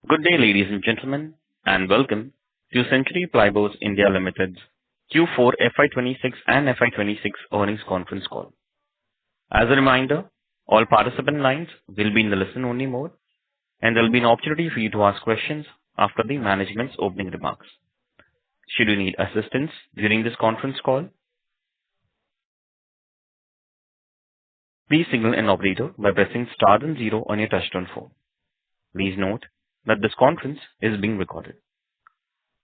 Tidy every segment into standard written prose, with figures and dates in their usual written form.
Good day, ladies and gentlemen, and welcome to Century Plyboards India Limited's Q4 FY26 and FY26 Earnings Conference Call. As a reminder, all participant lines will be in the listen-only mode, and there will be an opportunity for you to ask questions after the management's opening remarks. Should you need assistance during this conference call, please signal an operator by pressing star and 0 on your touchtone phone. Please note that this conference is being recorded.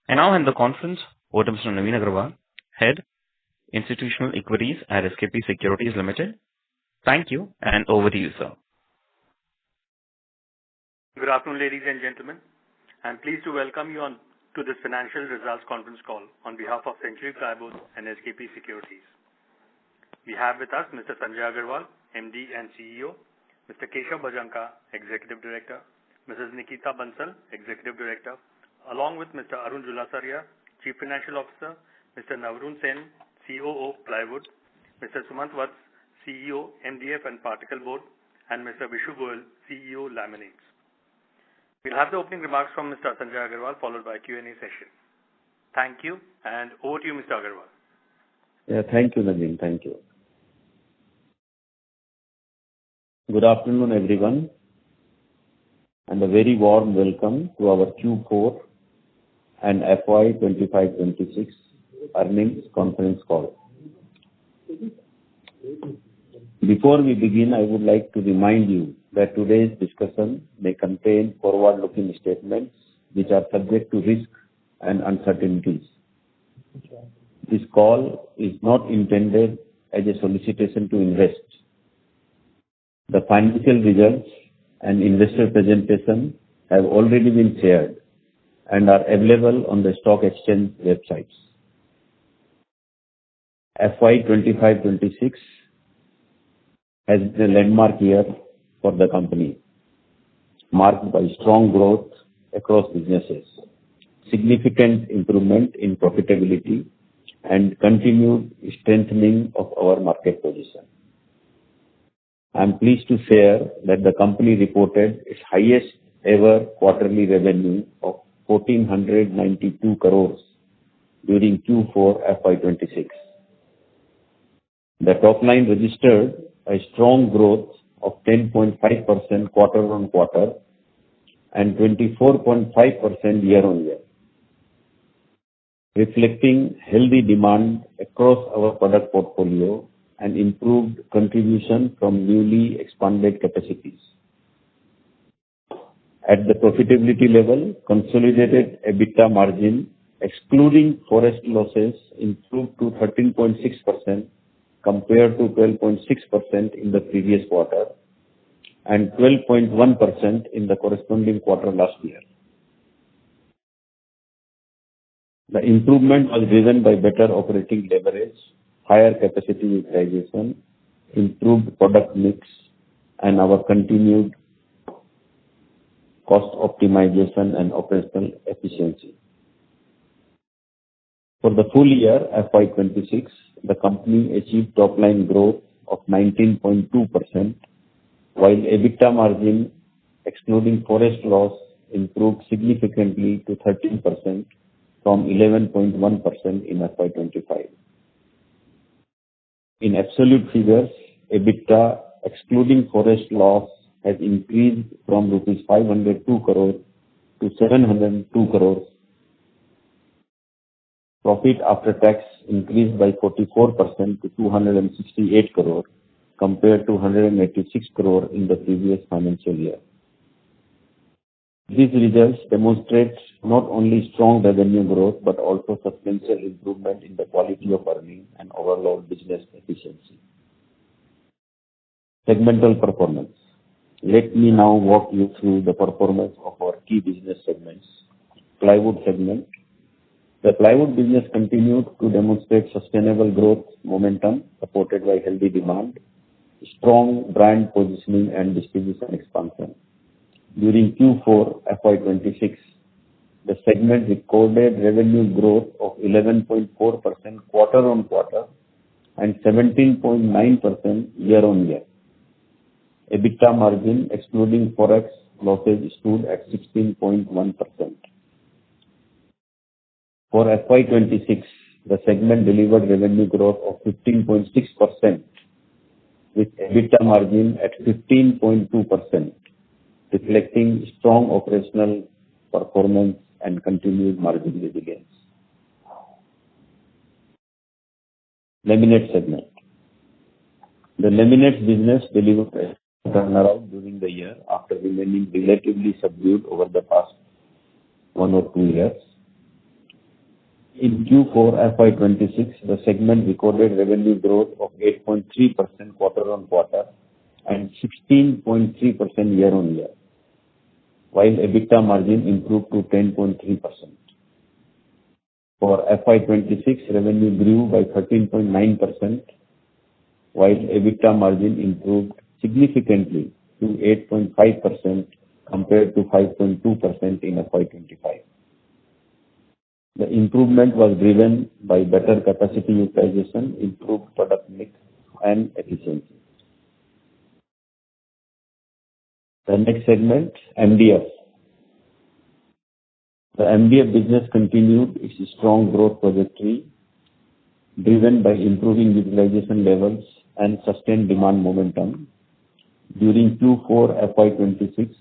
I now hand the conference over to Mr. Naveen Agarwal, Head, Institutional Equities at SKP Securities Limited. Thank you, and over to you, sir. Good afternoon, ladies and gentlemen. I'm pleased to welcome you to this financial results conference call on behalf of Century Plyboards and SKP Securities. We have with us Mr. Sanjay Agarwal, MD and CEO, Mr. Keshav Bhajanka, Executive Director, Mrs. Nikita Bansal, Executive Director, along with Mr. Arun Julasaria, Chief Financial Officer, Mr. Navrun Sen, COO Plywood, Mr. Sumant Vats, CEO MDF and Particle Board, and Mr. Vishu Goyal, CEO Laminates. We'll have the opening remarks from Mr. Sanjay Agarwal followed by Q&A session. Thank you, and over to you, Mr. Agarwal. Yeah, thank you, Naveen. Thank you. Good afternoon, everyone, and a very warm welcome to our Q4 and FY25-26 Earnings Conference Call. Before we begin, I would like to remind you that today's discussion may contain forward-looking statements which are subject to risk and uncertainties. This call is not intended as a solicitation to invest. The financial results and investor presentation have already been shared and are available on the stock exchange websites. FY25-26 has been a landmark year for the company, marked by strong growth across businesses, significant improvement in profitability, and continued strengthening of our market position. I am pleased to share that the company reported its highest ever quarterly revenue of 1,492 crores during Q4 FY26. The top line registered a strong growth of 10.5% quarter-on-quarter and 24.5% year-on-year, reflecting healthy demand across our product portfolio and improved contribution from newly expanded capacities. At the profitability level, consolidated EBITDA margin, excluding forest losses, improved to 13.6% compared to 12.6% in the previous quarter and 12.1% in the corresponding quarter last year. The improvement was driven by better operating leverage, higher capacity utilization, improved product mix, and our continued cost optimization and operational efficiency. For the full year FY26, the company achieved top line growth of 19.2%, while EBITDA margin, excluding forest loss, improved significantly to 13% from 11.1% in FY25. In absolute figures, EBITDA, excluding forest loss, has increased from rupees 502 crores to 702 crores. Profit after tax increased by 44% to 268 crores compared to 186 crores in the previous financial year. These results demonstrate not only strong revenue growth but also substantial improvement in the quality of earnings and overall business efficiency. Segmental performance. Let me now walk you through the performance of our key business segments. Plywood segment. The plywood business continued to demonstrate sustainable growth momentum supported by healthy demand, strong brand positioning, and distribution expansion. During Q4 FY26, the segment recorded revenue growth of 11.4% quarter-on-quarter and 17.9% year-on-year. EBITDA margin excluding forex losses stood at 16.1%. For FY26, the segment delivered revenue growth of 15.6% with EBITDA margin at 15.2%, reflecting strong operational performance and continued margin resilience. Laminate segment. The laminates business delivered a turnaround during the year after remaining relatively subdued over the past 1 or 2 years. In Q4 FY26, the segment recorded revenue growth of 8.3% quarter-on-quarter and 16.3% year-on-year, while EBITDA margin improved to 10.3%. For FY26, revenue grew by 13.9%, while EBITDA margin improved significantly to 8.5% compared to 5.2% in FY25. The improvement was driven by better capacity utilization, improved product mix, and efficiency. The next segment, MDF. The MDF business continued its strong growth trajectory, driven by improving utilization levels and sustained demand momentum. During Q4 FY26,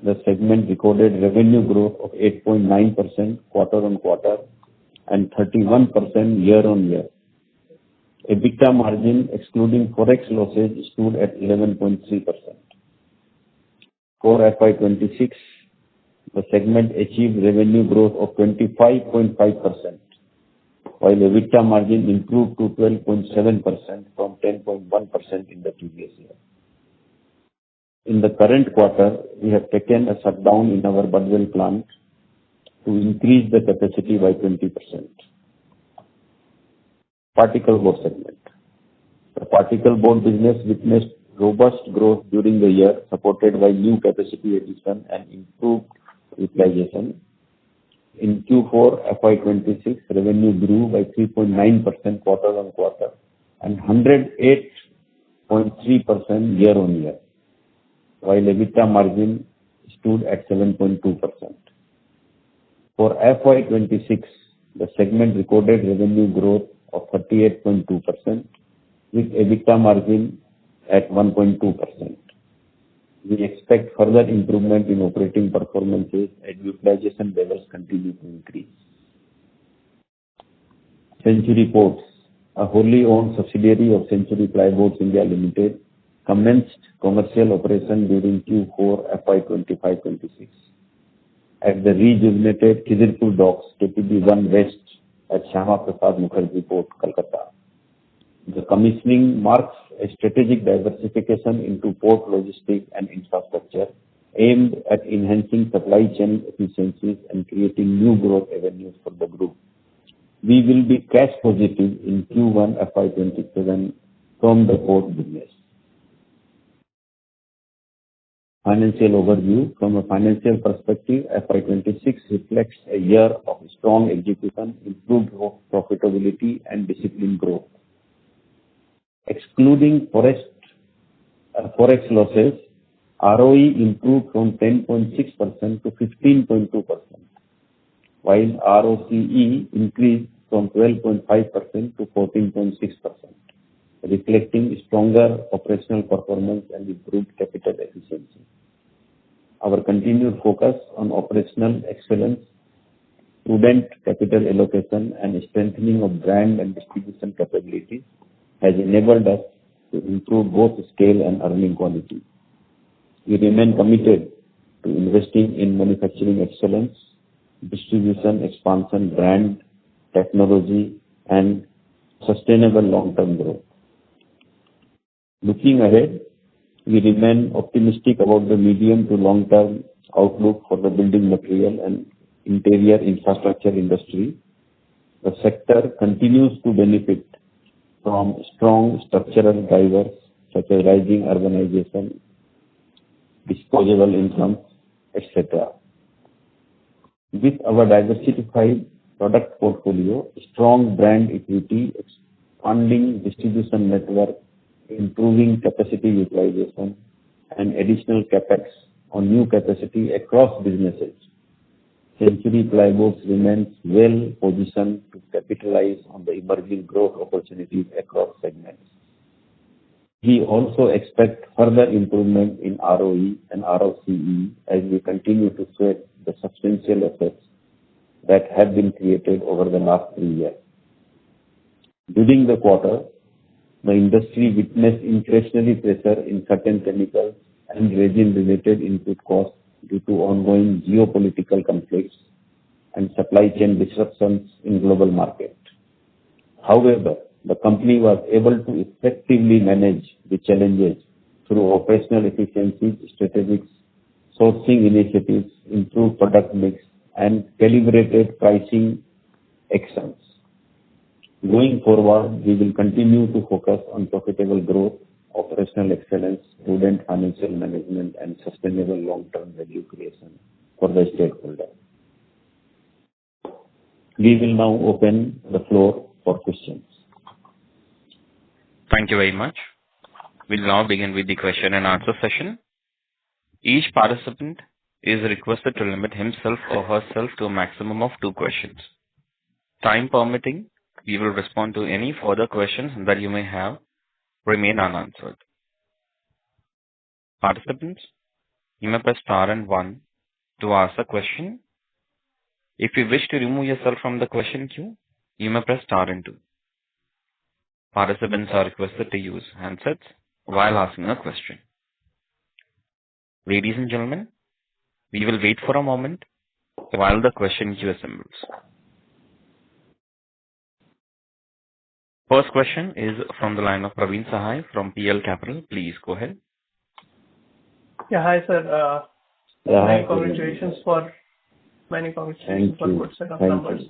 the segment recorded revenue growth of 8.9% quarter-on-quarter and 31% year-on-year. EBITDA margin excluding forex losses stood at 11.3%. For FY26, the segment achieved revenue growth of 25.5%, while EBITDA margin improved to 12.7% from 10.1% in the previous year. In the current quarter, we have taken a shutdown in our Budwell plant to increase the capacity by 20%. Particle board segment. The particle board business witnessed robust growth during the year, supported by new capacity addition and improved utilization. In Q4 FY26, revenue grew by 3.9% quarter-on-quarter and 108.3% year-on-year, while EBITDA margin stood at 7.2%. For FY26, the segment recorded revenue growth of 38.2% with EBITDA margin at 1.2%. We expect further improvement in operating performances as utilization levels continue to increase. Century Ports, a wholly owned subsidiary of Century Plyboards India Limited, commenced commercial operation during Q4 FY25-26 at the rejuvenated Khizirpur Docks KTB1 West at Shyama Prasad Mukherjee Port, Kolkata. The commissioning marks a strategic diversification into port logistics and infrastructure aimed at enhancing supply chain efficiencies and creating new growth avenues for the group. We will be cash positive in Q1 FY27 from the port business. Financial overview. From a financial perspective, FY26 reflects a year of strong execution, improved profitability, and disciplined growth. Excluding forex losses, ROE improved from 10.6% to 15.2%, while ROCE increased from 12.5% to 14.6%, reflecting stronger operational performance and improved capital efficiency. Our continued focus on operational excellence, prudent capital allocation, and strengthening of brand and distribution capabilities has enabled us to improve both scale and earning quality. We remain committed to investing in manufacturing excellence, distribution expansion, brand, technology, and sustainable long-term growth. Looking ahead, we remain optimistic about the medium to long-term outlook for the building material and interior infrastructure industry. The sector continues to benefit from strong structural drivers such as rising urbanization, disposable incomes, etc. With our diversified product portfolio, strong brand equity, expanding distribution network, improving capacity utilization, and additional capex on new capacity across businesses. Century Plyboards remains well positioned to capitalize on the emerging growth opportunities across segments. We also expect further improvement in ROE and ROCE as we continue to sweat the substantial assets that have been created over the last 3 years. During the quarter, the industry witnessed inflationary pressure in certain chemicals and resin-related input costs due to ongoing geopolitical conflicts and supply chain disruptions in global market. However, the company was able to effectively manage the challenges through operational efficiencies, strategic sourcing initiatives, improved product mix, and calibrated pricing actions. Going forward, we will continue to focus on profitable growth, operational excellence, prudent financial management, and sustainable long-term value creation for the stakeholders. We will now open the floor for questions. Thank you very much. We'll now begin with the question and answer session. Each participant is requested to limit himself or herself to a maximum of 2 questions. Time permitting, we will respond to any further questions that you may have remain unanswered. Participants, you may press star and 1 to ask a question. If you wish to remove yourself from the question queue, you may press star and 2. Participants are requested to use handsets while asking a question. Ladies and gentlemen, we will wait for a moment while the question queue assembles. First question is from the line of Praveen Sahai from PL Capital. Please go ahead. Yeah, hi sir. Many congratulations for good set of numbers.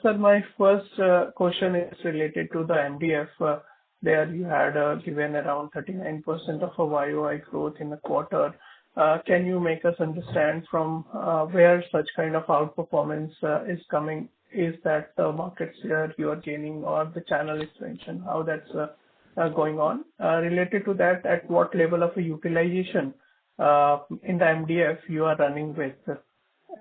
Sir, my first question is related to the MDF. There you had given around 39% of a YOI growth in the quarter. Can you make us understand from where such kind of outperformance is coming? Is that the market share you are gaining or the channel expansion? How that's going on? Related to that, at what level of a utilization in the MDF you are running with?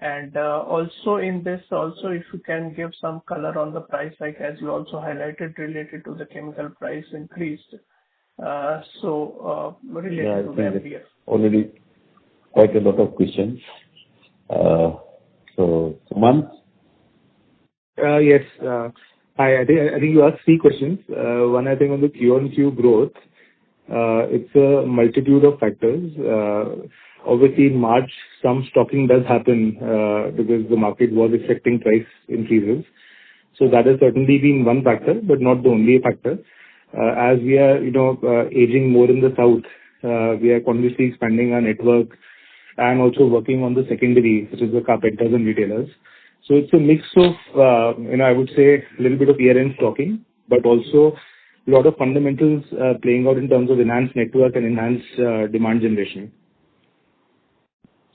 And also in this, if you can give some color on the price hike, as you also highlighted related to the chemical price increase. Related to the MDF. Already quite a lot of questions. Sumant? Yes. I think you asked 3 questions. One, I think on the Q-on-Q growth, it's a multitude of factors. Obviously, in March, some stocking does happen because the market was expecting price increases. So that has certainly been one factor, but not the only factor. As we are, aging more in the south, we are continuously expanding our network and also working on the secondary, which is the carpenters and retailers. So it's a mix of, I would say a little bit of year-end stocking, but also a lot of fundamentals playing out in terms of enhanced network and enhanced demand generation.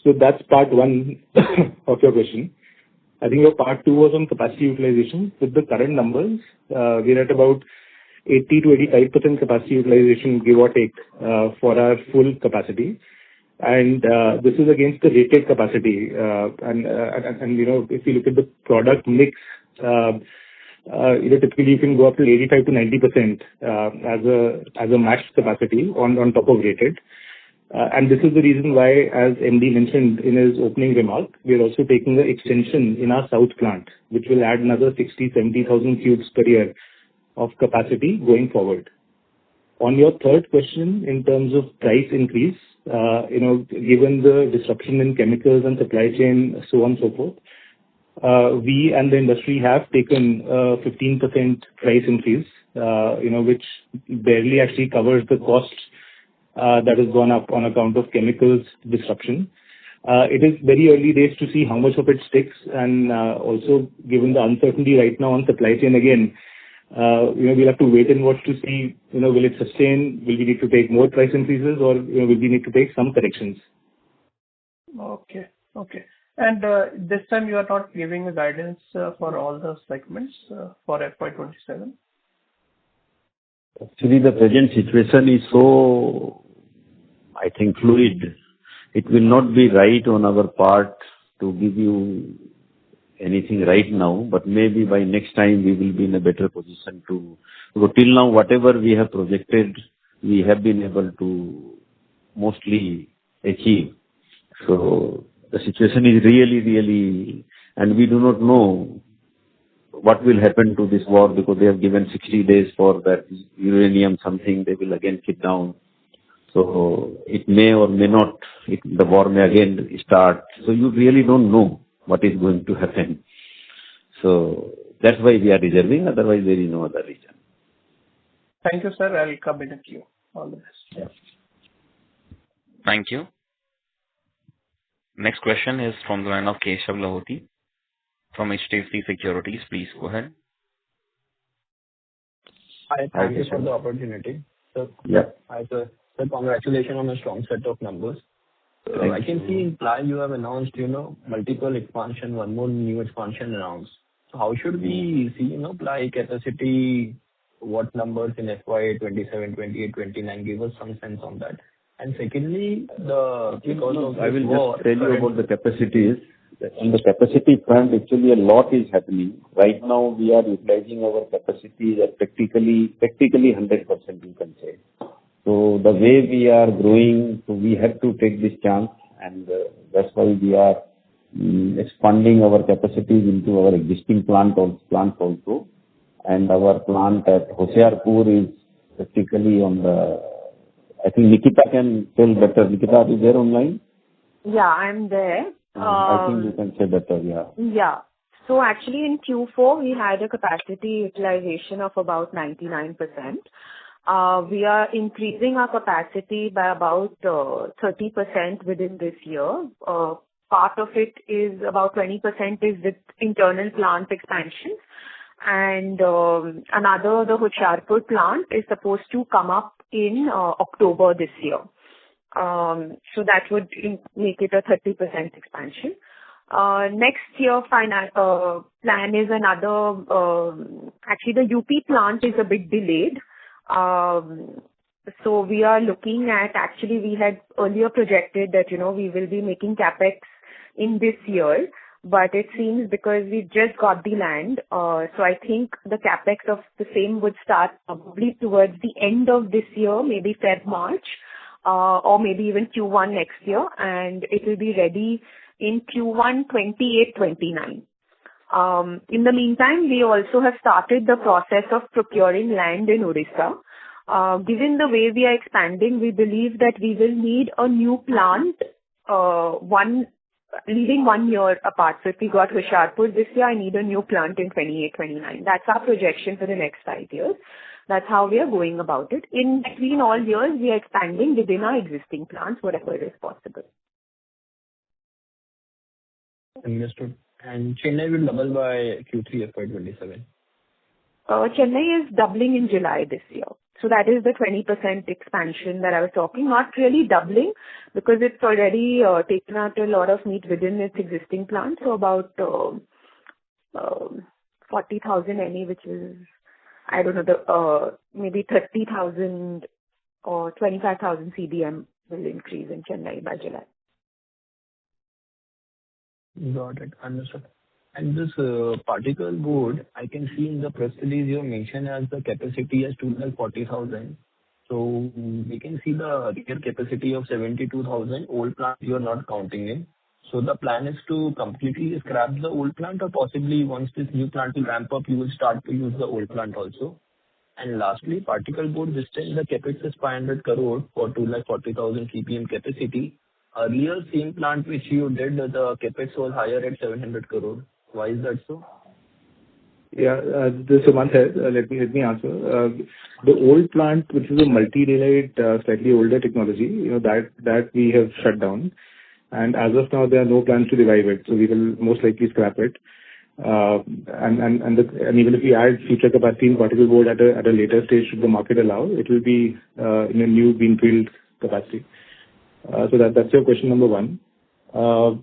So that's part 1 of your question. I think your part 2 was on capacity utilization. With the current numbers, we're at about 80 to 85% capacity utilization, give or take, for our full capacity. And this is against the rated capacity. If you look at the product mix, typically you can go up to 85 to 90% as a matched capacity on top of rated. And this is the reason why, as MD mentioned in his opening remark, we are also taking the extension in our south plant, which will add another 60,000-70,000 cubes per year of capacity going forward. On your third question, in terms of price increase, given the disruption in chemicals and supply chain, so on and so forth, we and the industry have taken a 15% price increase, which barely actually covers the cost that has gone up on account of chemicals disruption. It is very early days to see how much of it sticks, and also given the uncertainty right now on supply chain again, we'll have to wait and watch to see, will it sustain? Will we need to take more price increases, or will we need to take some corrections? Okay. And this time you are not giving a guidance for all the segments for FY27? Actually, the present situation is so, I think, fluid. it will not be right on our part to give you anything right now, but maybe by next time we will be in a better position to... Because till now, whatever we have projected, we have been able to mostly achieve. So the situation is really, and we do not know what will happen to this war, because they have given 60 days for that uranium something, they will again keep down. So it may or may not, the war may again start. So you really don't know what is going to happen. So that's why we are reserving, otherwise there is no other reason. Thank you, sir. I'll come in a queue. All the best. Yeah. Thank you. Next question is from the line of Keshav Lahoti from HDFC Securities. Please go ahead. Hi, thank you for the opportunity. So, hi, sir. So, congratulations on a strong set of numbers. I can see in Ply you have announced, multiple expansion, one more new expansion announced. So, how should we see, Ply capacity, what numbers in FY27, 28, 29? Give us some sense on that. And secondly, I will just tell you about the capacities. On the capacity front, actually a lot is happening. Right now, we are utilizing our capacity at practically 100%, you can say. So the way we are growing, so we have to take this chance, and that's why we are expanding our capacities into our existing plants also. And our plant at Hoshiarpur is practically on the... I think Nikita can tell better. Nikita, are you there online? Yeah, I'm there. I think you can say better, Yeah. So actually in Q4, we had a capacity utilization of about 99%. We are increasing our capacity by about 30% within this year. Part of it is about 20% is with internal plant expansion. And another, the Hoshiarpur plant, is supposed to come up in October this year. So that would make it a 30% expansion. Next year plan is another, actually the UP plant is a bit delayed. So we are looking at, actually we had earlier projected that, we will be making capex in this year. But it seems because we just got the land, so I think the capex of the same would start probably towards the end of this year, maybe Feb, March, or maybe even Q1 next year, and it will be ready in Q1 28-29. In the meantime, we also have started the process of procuring land in Odisha. Given the way we are expanding, we believe that we will need a new plant, leaving 1 year apart. So if we got Hoshiarpur this year, I need a new plant in 28-29. That's our projection for the next 5 years. That's how we are going about it. In between all years, we are expanding within our existing plants, whatever is possible. Understood. And Chennai will double by Q3 FY27. Chennai is doubling in July this year. So that is the 20% expansion that I was talking. Not really doubling, because it's already taken out a lot of meat within its existing plant. So about 40,000 NE, which is, I don't know, maybe 30,000 or 25,000 CBM will increase in Chennai by July. Got it. Understood. And this particle board, I can see in the press release you mentioned as the capacity as 240,000. So we can see the real capacity of 72,000. Old plant you are not counting in. So the plan is to completely scrap the old plant, or possibly once this new plant will ramp up, you will start to use the old plant also. And lastly, particle board, this time the capex is 500 crore for 240,000 CPM capacity. Earlier, same plant which you did, the capex was higher at 700 crore. Why is that so? Yeah, this is Sumant here. Let me answer. The old plant, which is a multi-daylight, slightly older technology, that we have shut down. And as of now, there are no plans to revive it. So we will most likely scrap it. And even if we add future capacity in particle board at a later stage, should the market allow, it will be in a new greenfield capacity. So that's your question number one. Sorry,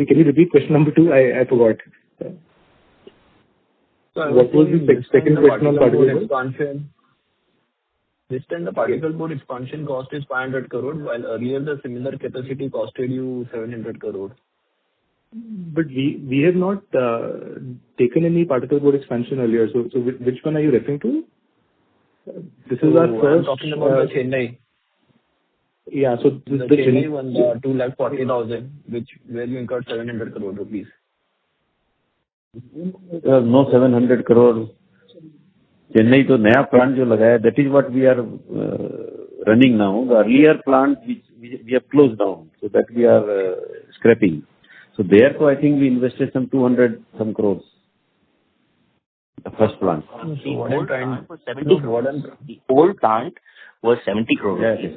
can you repeat question number two? I forgot. So what was the second question on particle board? Expansion. This time the particle board expansion cost is 500 crore, while earlier the similar capacity costed you 700 crore. But we have not taken any particle board expansion earlier. So which one are you referring to? This is our first. I'm talking about the Chennai. Yeah. So the Chennai one, the 240,000, where you incurred 700 crore rupees. No 700 crore. Chennai to नया plant जो लगाया, that is what we are running now. The earlier plant which we have closed down, so that we are scrapping. So therefore, I think we invested some 200 some crores. The first plant. The old plant was 70 crores. The old plant was 70 crores. Yes.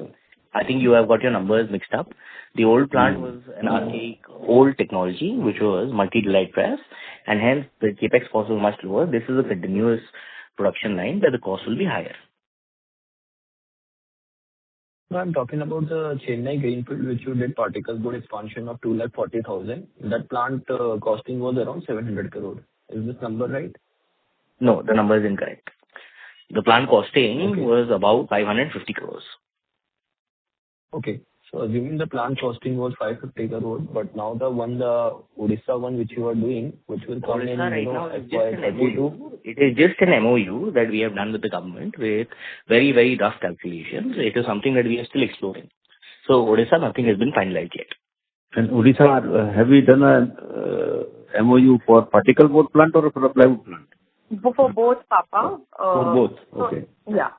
I think you have got your numbers mixed up. The old plant was an archaic old technology, which was multi-delight press, and hence the capex cost was much lower. This is a continuous production line where the cost will be higher. No, I'm talking about the Chennai greenfield, which you did particle board expansion of 240,000. That plant costing was around 700 crore. Is this number right? No, the number is incorrect. The plant costing was about 550 crores. Okay. So assuming the plant costing was 550 crore, but now the Odisha one which you are doing, which will come in right now is just an FY32. MOU. It is just an MOU that we have done with the government with very, very rough calculations. It is something that we are still exploring. So Odisha, nothing has been finalized yet. And Odisha, have we done a MOU for particle board plant or for a plywood plant? For both, Papa. For both. Okay. Yeah.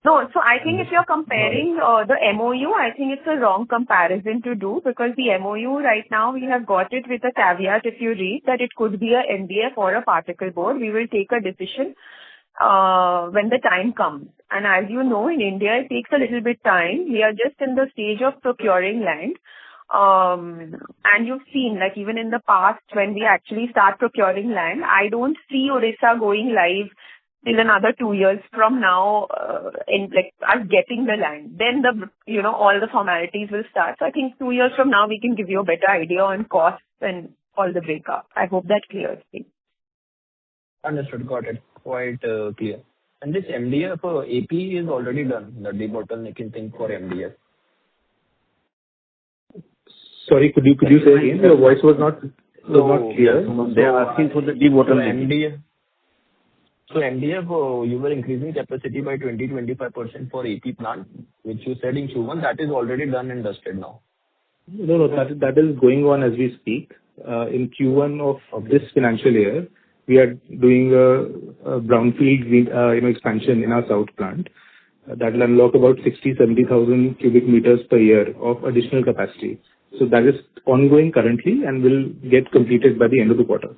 No, so I think if you're comparing the MOU, I think it's a wrong comparison to do, because the MOU right now we have got it with a caveat, if you read, that it could be a MDF or a particle board. We will take a decision when the time comes. And as you know, in India, it takes a little bit time. We are just in the stage of procuring land. And you've seen, like even in the past, when we actually start procuring land, I don't see Odisha going live till another 2 years from now, in like us getting the land. Then all the formalities will start. So I think 2 years from now we can give you a better idea on costs and all the breakup. I hope that clears things. Understood. Got it. Quite clear. And this MDF for AP is already done, the debottlenecking thing for MDF. Sorry, could you say again? Your voice was not clear. They are asking for the debottlenecking. So MDF, you were increasing capacity by 20-25% for AP plant, which you said in Q1, that is already done and dusted now. No, that is going on as we speak. In Q1 of this financial year, we are doing a brownfield expansion in our south plant. That will unlock about 60-70,000 cubic meters per year of additional capacity. So that is ongoing currently and will get completed by the end of the quarter.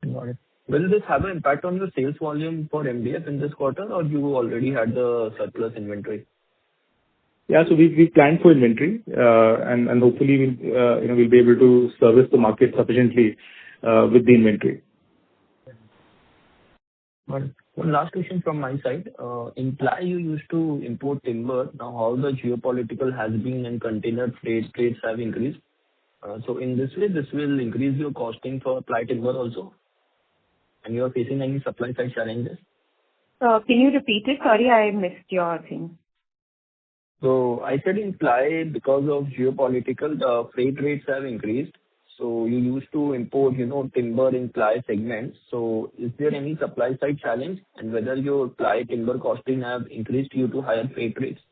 Got it. Will this have an impact on your sales volume for MDF in this quarter, or you already had the surplus inventory? Yeah, so we planned for inventory, and hopefully we'll be able to service the market sufficiently with the inventory. One last question from my side. In ply, you used to import timber. Now, how the geopolitical has been and container freight rates have increased. So in this way, this will increase your costing for ply timber also. And you are facing any supply side challenges? Can you repeat it? Sorry, I missed your thing. So I said in ply, because of geopolitical, the freight rates have increased. So you used to import, timber in ply segments. So is there any supply side challenge, and whether your ply timber costing have increased due to higher freight rates?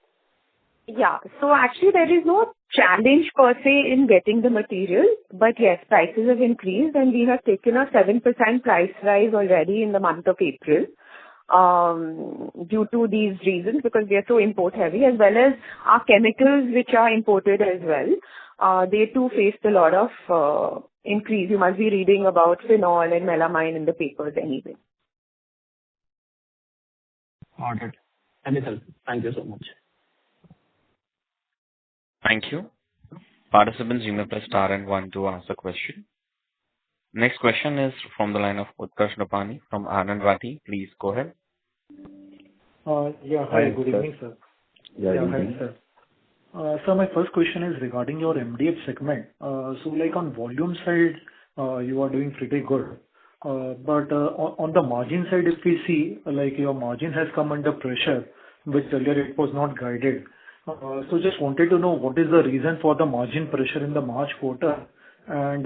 Yeah. So actually there is no challenge per se in getting the material, but yes, prices have increased, and we have taken a 7% price rise already in the month of April due to these reasons, because we are so import heavy, as well as our chemicals which are imported as well. They too faced a lot of increase. You must be reading about phenol and melamine in the papers anyway. Got it. That is helpful. Thank you so much. Thank you. Participants, you may press star and 1 to ask a question. Next question is from the line of Utkarsh Nopani from Anand Rathi. Please go ahead. Hi. Good evening, sir. Hi, sir. So my first question is regarding your MDF segment. So like on volume side, you are doing pretty good. But on the margin side, if we see, like your margin has come under pressure, which earlier it was not guided. So just wanted to know what is the reason for the margin pressure in the March quarter, and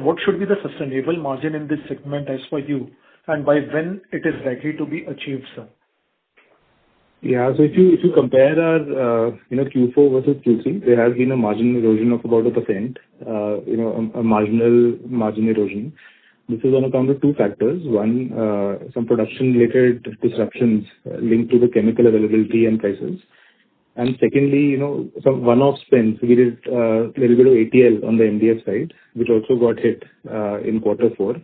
what should be the sustainable margin in this segment as per you, and by when it is likely to be achieved, sir? Yeah. So if you compare our Q4 versus Q3, there has been a margin erosion of about 1%, a marginal margin erosion. This is on account of two factors. One, some production-related disruptions linked to the chemical availability and prices. And secondly, some one-off spends. We did a little bit of ATL on the MDF side, which also got hit in quarter four.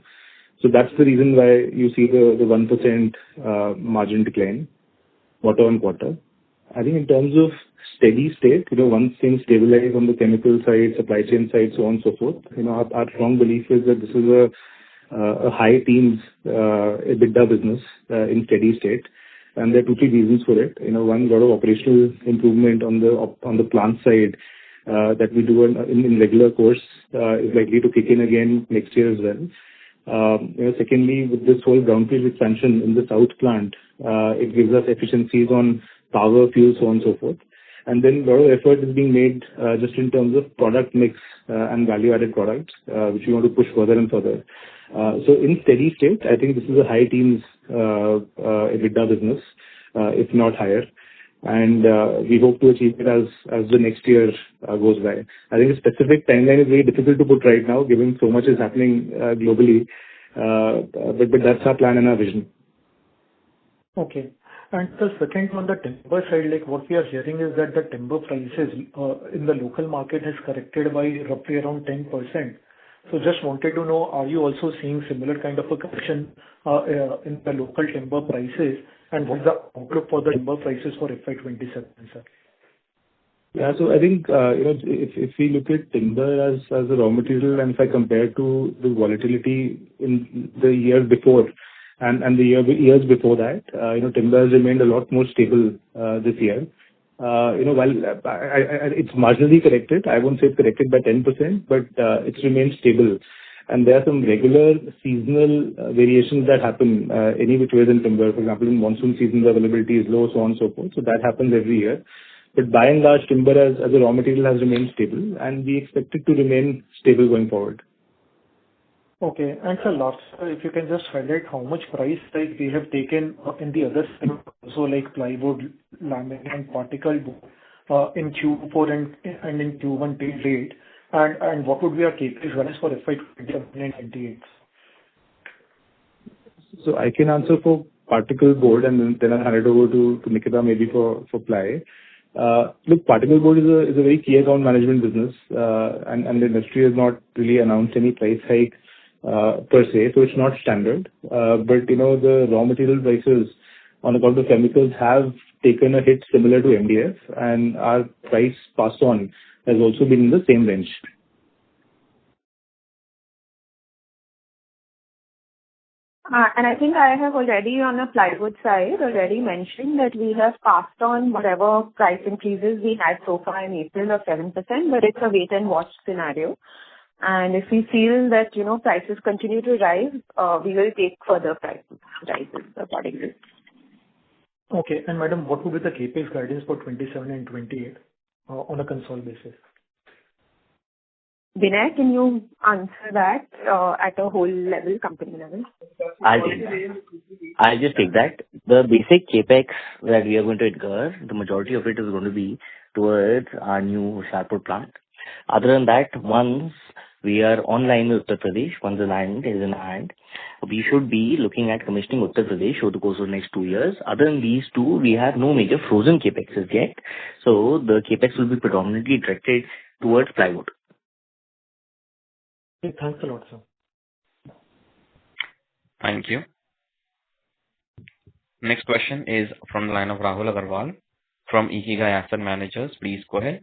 So that's the reason why you see the 1% margin decline quarter-on-quarter. I think in terms of steady state, once things stabilize on the chemical side, supply chain side, so on and so forth, our strong belief is that this is a high teens EBITDA business in steady state. And there are two, three reasons for it. One, a lot of operational improvement on the plant side that we do in regular course is likely to kick in again next year as well. Secondly, with this whole brownfield expansion in the south plant, it gives us efficiencies on power, fuel, so on and so forth. And then a lot of effort is being made just in terms of product mix and value-added products, which we want to push further and further. So in steady state, I think this is a high teens EBITDA business, if not higher. And we hope to achieve it as the next year goes by. I think a specific timeline is very difficult to put right now, given so much is happening globally. But that's our plan and our vision. Okay. And the second, on the timber side, like what we are hearing is that the timber prices in the local market has corrected by roughly around 10%. So just wanted to know, are you also seeing similar kind of a correction in the local timber prices, and what is the outlook for the timber prices for FY27, sir? Yeah, so I think if we look at timber as a raw material, and if I compare to the volatility in the year before and the years before that, timber has remained a lot more stable this year. While it's marginally corrected, I won't say it's corrected by 10%, but it's remained stable. And there are some regular seasonal variations that happen any which ways in timber. For example, in monsoon season, the availability is low, so on and so forth. So that happens every year. But by and large, timber as a raw material has remained stable, and we expect it to remain stable going forward. Okay. And sir, last, if you can just highlight how much price hike we have taken in the other segments, so like plywood, laminate, and particle board in Q4 and in Q1 till date, and what would be our CapEx guidance for FY27 and 28? So I can answer for particle board, and then I'll hand it over to Nikita maybe for ply. Look, particle board is a very key account management business, and the industry has not really announced any price hike per se, so it's not standard. But the raw material prices on account of chemicals have taken a hit similar to MDF, and our price passed on has also been in the same range. And I think I have already on the plywood side mentioned that we have passed on whatever price increases we had so far in April of 7%, but it's a wait and watch scenario. And if we feel that, prices continue to rise, we will take further price rises accordingly. Okay. And madam, what would be the CapEx guidance for 27 and 28 on a consolidated basis? Vinay, can you answer that at a whole level, company level? I'll just take that. The basic CapEx that we are going to incur, the majority of it is going to be towards our new Sharpur plant. Other than that, once we are online with Uttar Pradesh, once the land is in hand, we should be looking at commissioning Uttar Pradesh over the course of the next 2 years. Other than these two, we have no major frozen CapExes yet. So the CapEx will be predominantly directed towards plywood. Okay, thanks a lot, sir. Thank you. Next question is from the line of Rahul Agarwal from Ikigai Asset Managers. Please go ahead.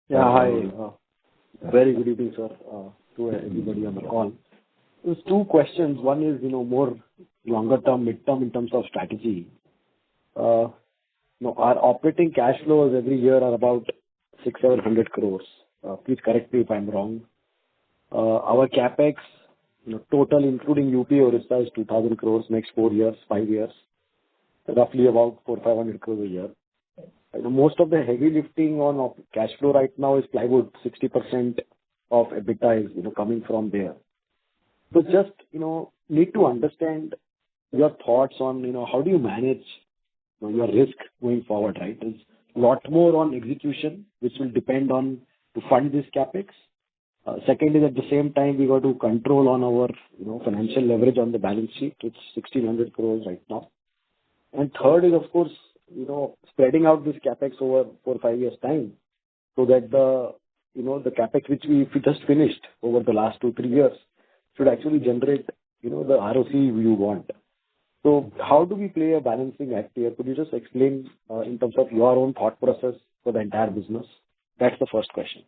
Yeah, hi. Very good evening, sir, to everybody on the call. There's two questions. One is, more longer term, mid-term in terms of strategy. Our operating cash flows every year are about 600-700 crores. Please correct me if I'm wrong. Our CapEx, total including UP Orissa is 2,000 crores next 4 years, 5 years, roughly about 400-500 crores a year. Most of the heavy lifting on cash flow right now is plywood. 60% of EBITDA is coming from there. So just need to understand your thoughts on how do you manage your risk going forward, right? There's a lot more on execution, which will depend on to fund this capex. Second is at the same time we got to control on our financial leverage on the balance sheet. It's 1,600 crores right now. And third is of course spreading out this capex over 4-5 years time, so that the capex which we just finished over the last 2-3 years should actually generate the ROC you want. So how do we play a balancing act here? Could you just explain in terms of your own thought process for the entire business? That's the first question.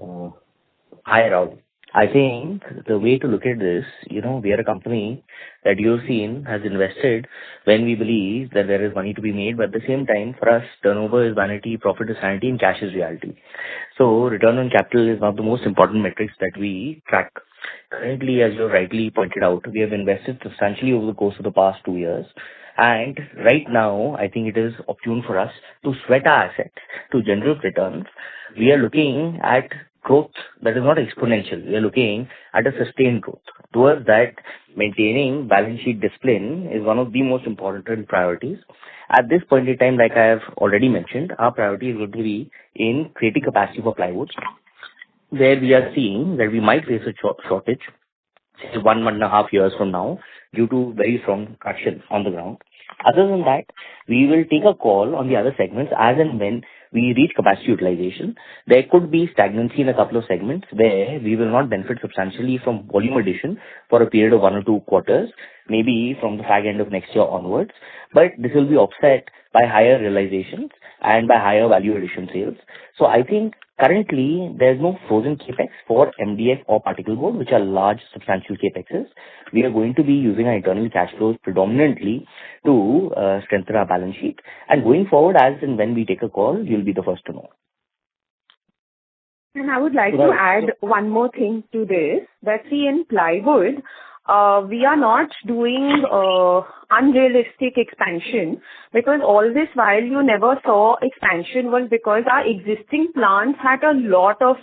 Hi, Rahul. I think the way to look at this, we are a company that you've seen has invested when we believe that there is money to be made, but at the same time, for us, turnover is vanity, profit is sanity, and cash is reality. So return on capital is one of the most important metrics that we track. Currently, as you rightly pointed out, we have invested substantially over the course of the past 2 years. And right now, I think it is opportune for us to sweat our assets to generate returns. We are looking at growth that is not exponential. We are looking at a sustained growth. Towards that, maintaining balance sheet discipline is one of the most important priorities. At this point in time, like I have already mentioned, our priority is going to be in creating capacity for plywood, where we are seeing that we might face a shortage, say 1.5 years from now, due to very strong action on the ground. Other than that, we will take a call on the other segments as and when we reach capacity utilization. There could be stagnancy in a couple of segments where we will not benefit substantially from volume addition for a period of 1 or 2 quarters, maybe from the fag end of next year onwards. But this will be offset by higher realizations and by higher value addition sales. So I think currently there's no frozen capex for MDF or particle board, which are large substantial capexes. We are going to be using our internal cash flows predominantly to strengthen our balance sheet. And going forward, as and when we take a call, you'll be the first to know. And I would like to add one more thing to this, that see in plywood, we are not doing unrealistic expansion, because all this while you never saw expansion was because our existing plants had a lot of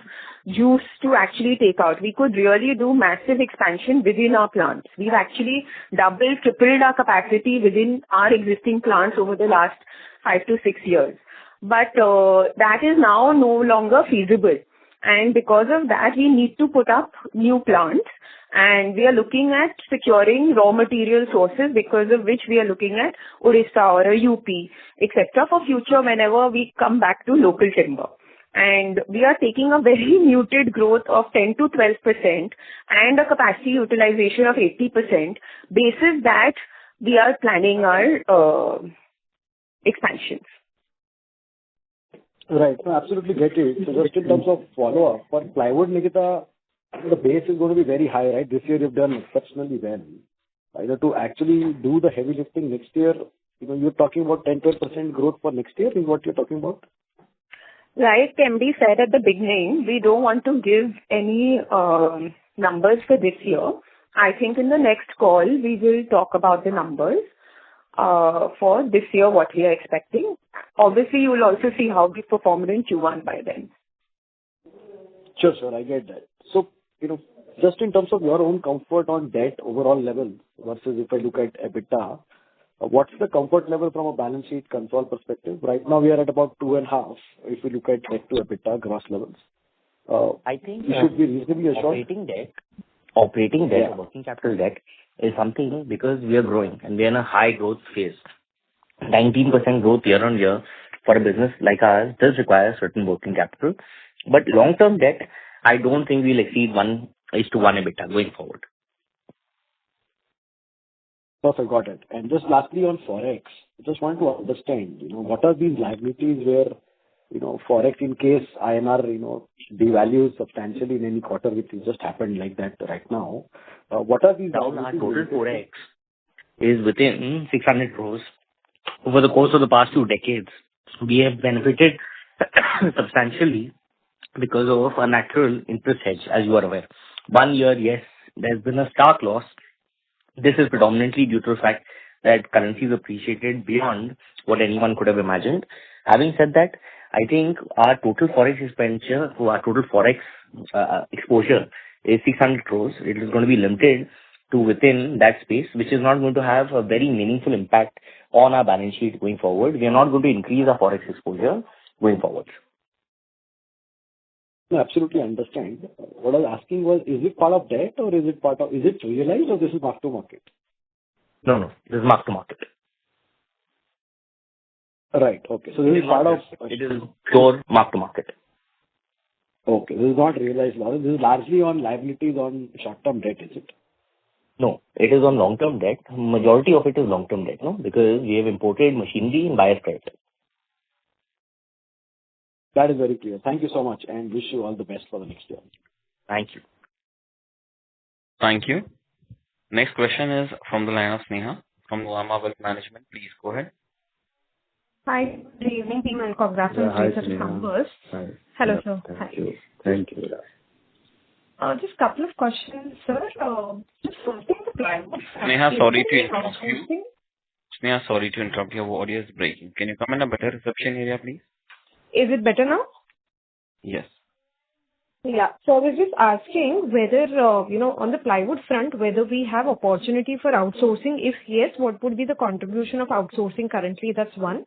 juice to actually take out. We could really do massive expansion within our plants. We've actually doubled, tripled our capacity within our existing plants over the last 5 to 6 years. But that is now no longer feasible. And because of that, we need to put up new plants. And we are looking at securing raw material sources, because of which we are looking at Orissa or a UP, etc. for future whenever we come back to local timber. And we are taking a very muted growth of 10 to 12% and a capacity utilization of 80%. Basis that we are planning our expansions. Right. No, absolutely get it. So just in terms of follow-up, for plywood, Nikita, the base is going to be very high, right? This year you've done exceptionally well. To actually do the heavy lifting next year, you're talking about 10-12% growth for next year is what you're talking about? Like MD said at the beginning, we don't want to give any numbers for this year. I think in the next call, we will talk about the numbers for this year, what we are expecting. Obviously, you will also see how we performed in Q1 by then. Sure, I get that. So, just in terms of your own comfort on debt overall level versus if I look at EBITDA, what's the comfort level from a balance sheet console perspective? Right now we are at about 2.5 if we look at debt to EBITDA gross levels. I think you should be reasonably assured. Operating debt, or working capital debt is something, because we are growing and we are in a high growth phase. 19% growth year on year for a business like ours does require certain working capital. But long-term debt, I don't think we'll exceed 1:1 EBITDA going forward. Perfect, got it. And just lastly on Forex, I just want to understand, what are these liabilities where, Forex in case INR, devalues substantially in any quarter, which has just happened like that right now. What are these liabilities? Our total Forex is within 600 crores. Over the course of the past 2 decades, we have benefited substantially because of a natural interest hedge, as you are aware. 1 year, yes, there's been a stark loss. This is predominantly due to the fact that currencies appreciated beyond what anyone could have imagined. Having said that, I think our total forex expenditure, our total forex exposure is 600 crores. It is going to be limited to within that space, which is not going to have a very meaningful impact on our balance sheet going forward. We are not going to increase our forex exposure going forward. No, absolutely understand. What I was asking was, is it part of debt or is it realized or this is mark to market? No, this is mark to market. Right. Okay. So this is part of... It is pure mark to market. Okay. This is not realized loss. This is largely on liabilities on short-term debt, is it? No, it is on long-term debt. Majority of it is long-term debt, no? Because we have imported machinery in buyer's credit. That is very clear. Thank you so much and wish you all the best for the next year. Thank you. Thank you. Next question is from the line of Sneha from Nuvama Wealth Management. Please go ahead. Hi, good evening, team, and congrats on the set of numbers. Hi. Hello, sir. Thank you. Just a couple of questions, sir. Just first thing, the plywood. Sneha, sorry to interrupt you. Sneha, sorry to interrupt. Your audio is breaking. Can you come in a better reception area, please? Is it better now? Yes. Yeah. So I was just asking whether, on the plywood front, whether we have opportunity for outsourcing. If yes, what would be the contribution of outsourcing currently? That's one.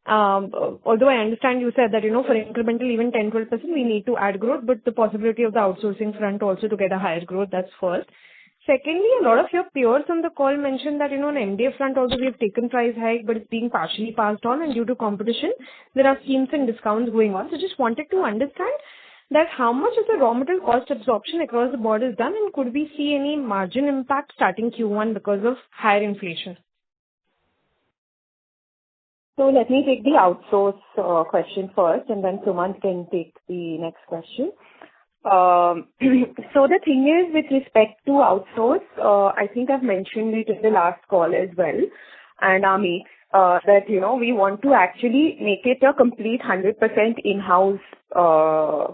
Although I understand you said that, for incremental even 10-12%, we need to add growth, but the possibility of the outsourcing front also to get a higher growth, that's first. Secondly, a lot of your peers on the call mentioned that, on MDF front also we have taken price hike, but it's being partially passed on, and due to competition, there are schemes and discounts going on. So just wanted to understand that how much of the raw material cost absorption across the board is done, and could we see any margin impact starting Q1 because of higher inflation? So let me take the outsource question first, and then Sumant can take the next question. So the thing is, with respect to outsource, I think I've mentioned it in the last call as well, and Amit, that, we want to actually make it a complete 100% in-house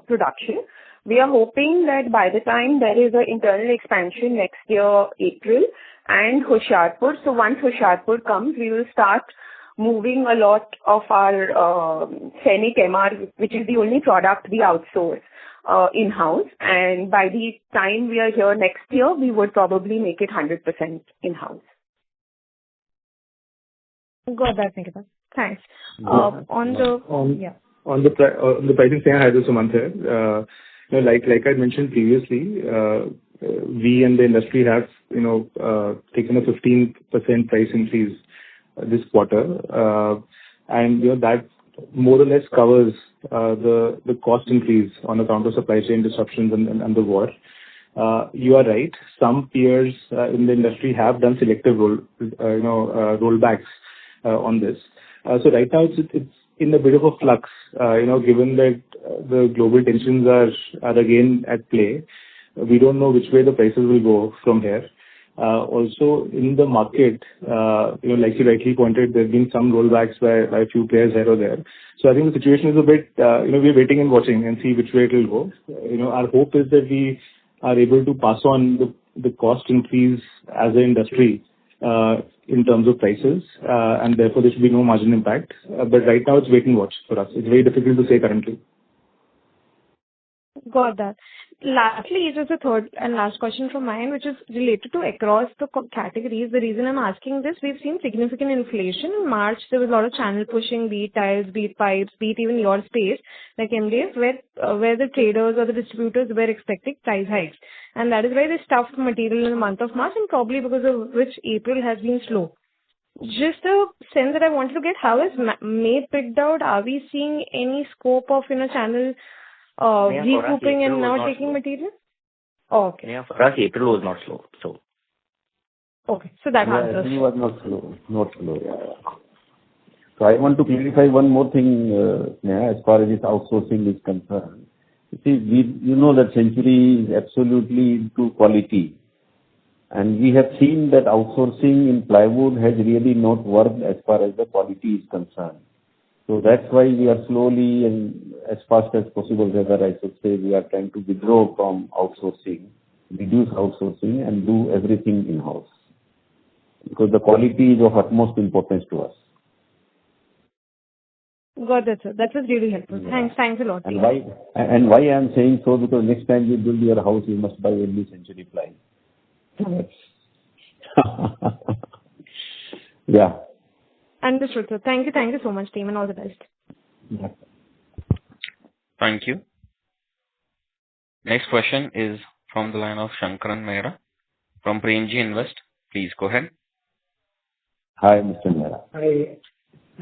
production. We are hoping that by the time there is an internal expansion next year, April, and Hoshiarpur, so once Hoshiarpur comes, we will start moving a lot of our scenic MR, which is the only product we outsource, in-house, and by the time we are here next year, we would probably make it 100% in-house. Got that, Nikita. Thanks. On the pricing thing, I had this Sumant here. Like I mentioned previously, we and the industry have taken a 15% price increase this quarter, and that more or less covers the cost increase on account of supply chain disruptions and the war. You are right. Some peers in the industry have done selective rollbacks on this. So right now it's in a bit of a flux, given that the global tensions are again at play. We don't know which way the prices will go from here. Also in the market, like you rightly pointed, there have been some rollbacks by a few players here or there. So I think the situation is a bit, we're waiting and watching and see which way it will go. Our hope is that we are able to pass on the cost increase as an industry in terms of prices, and therefore there should be no margin impact. But right now it's wait and watch for us. It's very difficult to say currently. Got that. Lastly, just a third and last question from mine, which is related to across the categories. The reason I'm asking this, we've seen significant inflation. In March, there was a lot of channel pushing, be it tiles, be it pipes, be it even your space, like MDF, where the traders or the distributors were expecting price hikes. And that is why they stuffed material in the month of March, and probably because of which April has been slow. Just a sense that I wanted to get, how is May picked out? Are we seeing any scope of, channel recouping and now taking material? Okay. Yeah, for us, April was not slow. So. Okay, so that answers. April was not slow. Yeah. So I want to clarify one more thing, as far as this outsourcing is concerned. You see, you know that Century is absolutely into quality, and we have seen that outsourcing in plywood has really not worked as far as the quality is concerned. So that's why we are slowly and as fast as possible, rather I should say, we are trying to withdraw from outsourcing, reduce outsourcing and do everything in-house. Because the quality is of utmost importance to us. Got that, sir. That was really helpful. Yeah. Thanks a lot. And why I am saying so, because next time you build your house, you must buy only Century Ply. Yeah. Understood, sir. Thank you so much, team, and all the best. Yeah. Thank you. Next question is from the line of Shankaran Mehra from Premji Invest. Please go ahead. Hi, Mr. Mehra.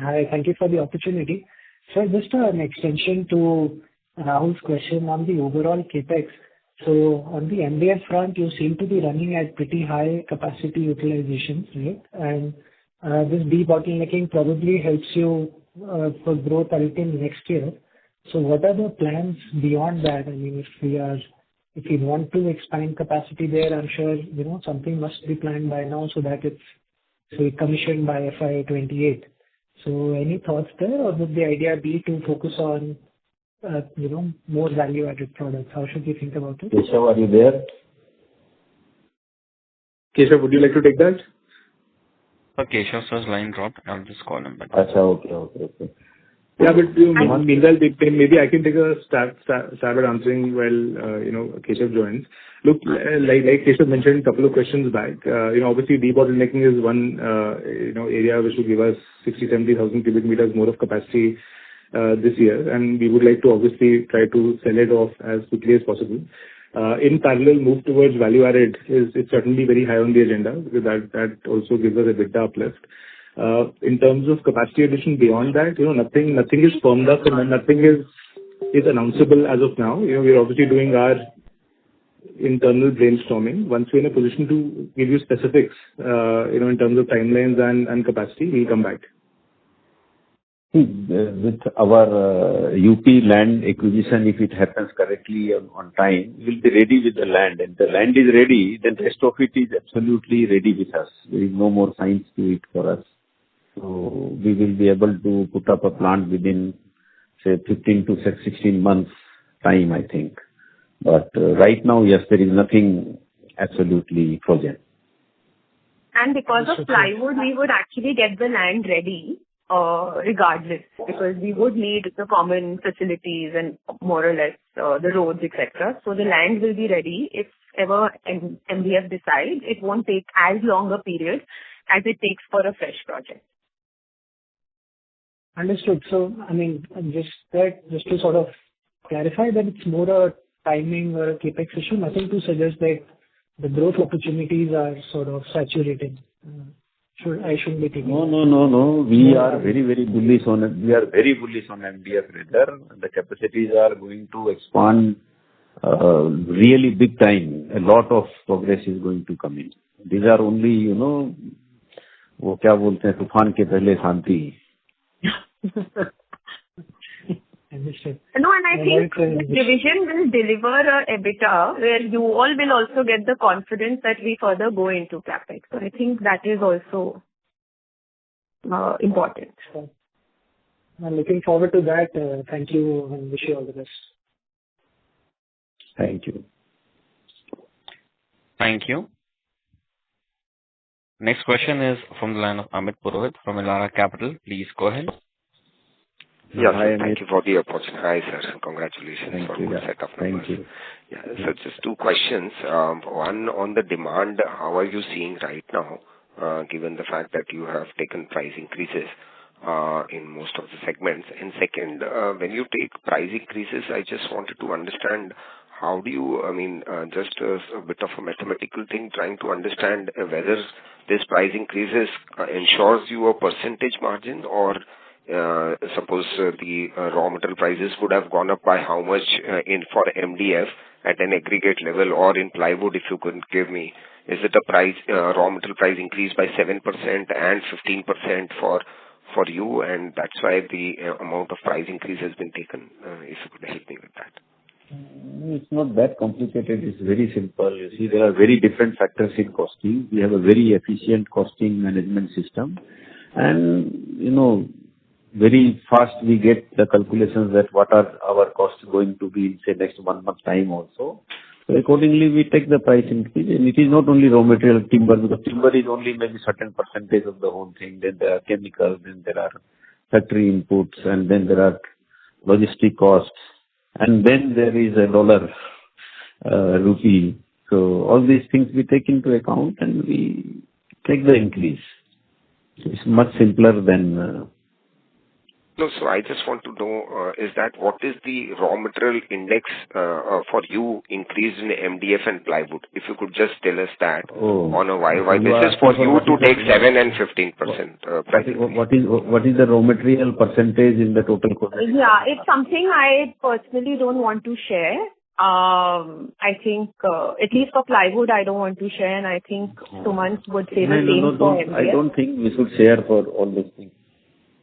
Hi. Thank you for the opportunity. So just an extension to Rahul's question on the overall CapEx. So on the MDF front, you seem to be running at pretty high capacity utilizations, right? And this debottlenecking probably helps you for growth until next year. So what are the plans beyond that? I mean, if we want to expand capacity there, I'm sure, something must be planned by now so that it's, say, commissioned by FY28. So any thoughts there, or would the idea be to focus on, more value-added products? How should we think about it? Keshav, are you there? Keshav, would you like to take that? Keshav sir's line dropped. I'll just call him back. Okay. Yeah, but meanwhile, maybe I can take a stab at answering while Keshav joins. Look, like Keshav mentioned a couple of questions back, obviously debottlenecking is one area which will give us 60,000-70,000 cubic meters more of capacity this year, and we would like to obviously try to sell it off as quickly as possible. In parallel, move towards value added is certainly very high on the agenda, because that also gives us a bit uplift. In terms of capacity addition beyond that, nothing is firmed up and nothing is announceable as of now. We're obviously doing our internal brainstorming. Once we're in a position to give you specifics, in terms of timelines and capacity, we'll come back. With our UP land acquisition, if it happens correctly on time, we'll be ready with the land. And the land is ready, then rest of it is absolutely ready with us. There is no more science to it for us. So we will be able to put up a plant within, say, 15 to 16 months time, I think. But right now, yes, there is nothing absolutely frozen. And because of plywood, we would actually get the land ready regardless, because we would need the common facilities and more or less the roads, etc. So the land will be ready. If ever MDF decides, it won't take as long a period as it takes for a fresh project. Understood. So, I mean, just to sort of clarify that it's more a timing or a capex issue, nothing to suggest that the growth opportunities are sort of saturated. I shouldn't be thinking. No. We are very, very bullish on it. We are very bullish on MDF rather. The capacities are going to expand really big time. A lot of progress is going to come in. These are only, वो क्या बोलते हैं, तूफान के पहले शांति. Understood. No, and I think this division will deliver a EBITDA where you all will also get the confidence that we further go into capex. So I think that is also important. I'm looking forward to that. Thank you and wish you all the best. Thank you. Thank you. Next question is from the line of Amit Purohit from Elara Capital. Please go ahead. Yes, thank you for the opportunity. Hi, sir. Congratulations for a good set of numbers. Thank you. Yeah, so just two questions. One on the demand, how are you seeing right now, given the fact that you have taken price increases in most of the segments? And second, when you take price increases, I just wanted to understand how do you, just a bit of a mathematical thing, trying to understand whether this price increases ensures you a percentage margin, or suppose the raw material prices would have gone up by how much in for MDF at an aggregate level, or in plywood, if you could give me, is it a price raw material price increase by 7% and 15% for you, and that's why the amount of price increase has been taken? If you could help me with that. It's not that complicated. It's very simple. You see, there are very different factors in costing. We have a very efficient costing management system, and very fast we get the calculations that what are our costs going to be in, say, next 1 month time also. So accordingly, we take the price increase, and it is not only raw material timber, because timber is only maybe certain percentage of the whole thing. Then there are chemicals, then there are factory inputs, and then there are logistic costs, and then there is a dollar, rupee. So all these things we take into account and we take the increase. It's much simpler than. No, so I just want to know, is that what is the raw material index for you increased in MDF and plywood? If you could just tell us that on a YY basis for you to take 7 and 15% price. What is the raw material percentage in the total cost? Yeah, it's something I personally don't want to share. I think, at least for plywood, I don't want to share, and I think Sumant would say the same for MDF. I don't think we should share for all these things.